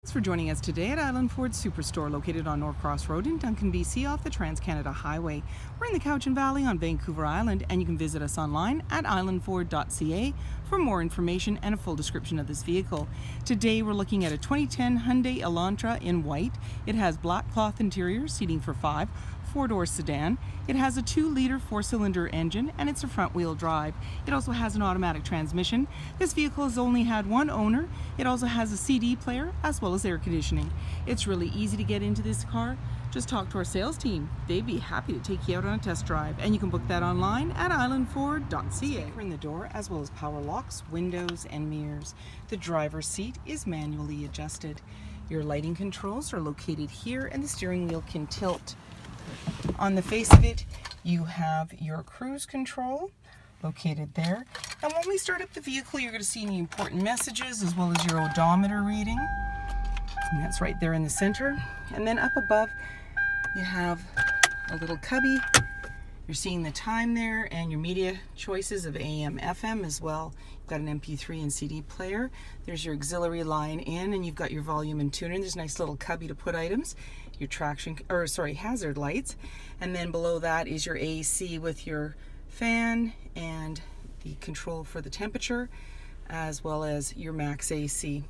Thanks for joining us today at Island Ford Superstore, located on Norcross Road in Duncan, BC, off the Trans-Canada Highway. We're in the Cowichan Valley on Vancouver Island, and you can visit us online at islandford.ca for more information and a full description of this vehicle. Today we're looking at a 2010 Hyundai Elantra in white. It has black cloth interior, seating for 5, four-door sedan. It has a 2-liter 4-cylinder engine, and it's a front-wheel drive. It also has an automatic transmission. This vehicle has only had one owner. It also has a CD player as well as air conditioning. It's really easy to get into this car. Just talk to our sales team. They'd be happy to take you out on a test drive, and you can book that online at islandford.ca. Speaker in the door, as well as power locks, windows, and mirrors. The driver's seat is manually adjusted. Your lighting controls are located here, and the steering wheel can tilt. On the face of it, you have your cruise control located there. And when we start up the vehicle, you're going to see any important messages as well as your odometer reading. And that's right there in the center. And then up above, you have a little cubby. You're seeing the time there and your media choices of AM, FM as well. You've got an MP3 and CD player. There's your auxiliary line in, and you've got your volume and tuner. There's a nice little cubby to put items. Your hazard lights. And then below that is your AC with your fan and the control for the temperature, as well as your max AC.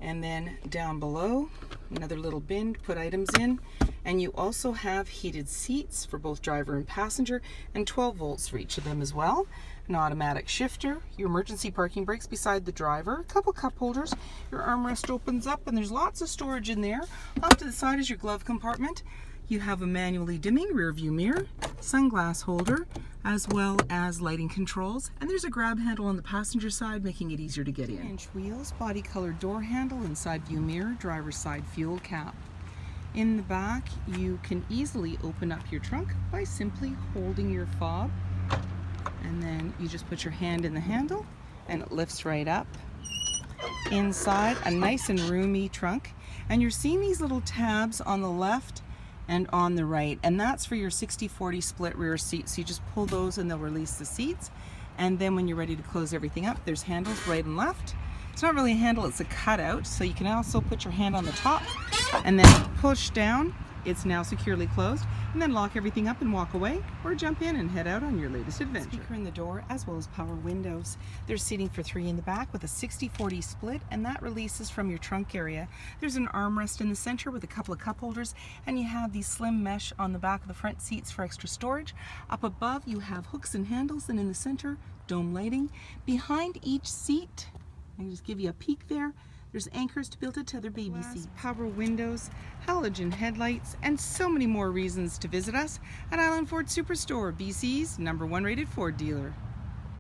And then down below, another little bin to put items in. And you also have heated seats for both driver and passenger, and 12 volts for each of them as well. An automatic shifter, your emergency parking brakes beside the driver, a couple cup holders, your armrest opens up, and there's lots of storage in there. Off to the side is your glove compartment. You have a manually dimming rear view mirror, sunglass holder, as well as lighting controls. And there's a grab handle on the passenger side, making it easier to get in. 2-inch wheels, body colored door handle, and side view mirror, driver's side fuel cap. In the back, you can easily open up your trunk by simply holding your fob. And then you just put your hand in the handle and it lifts right up. Inside, a nice and roomy trunk. And you're seeing these little tabs on the left and on the right, and that's for your 60-40 split rear seats. So you just pull those and they'll release the seats. And then when you're ready to close everything up, there's handles right and left. It's not really a handle, it's a cutout, so you can also put your hand on the top and then push down. It's now securely closed, and then lock everything up and walk away, or jump in and head out on your latest adventure. Speaker in the door, as well as power windows. There's seating for 3 in the back with a 60-40 split, and that releases from your trunk area. There's an armrest in the center with a couple of cup holders, and you have these slim mesh on the back of the front seats for extra storage. Up above, you have hooks and handles, and in the center, dome lighting. Behind each seat, I can just give you a peek there. There's anchors to build a tether baby seat, power windows, halogen headlights, and so many more reasons to visit us at Island Ford Superstore, BC's #1 rated Ford dealer.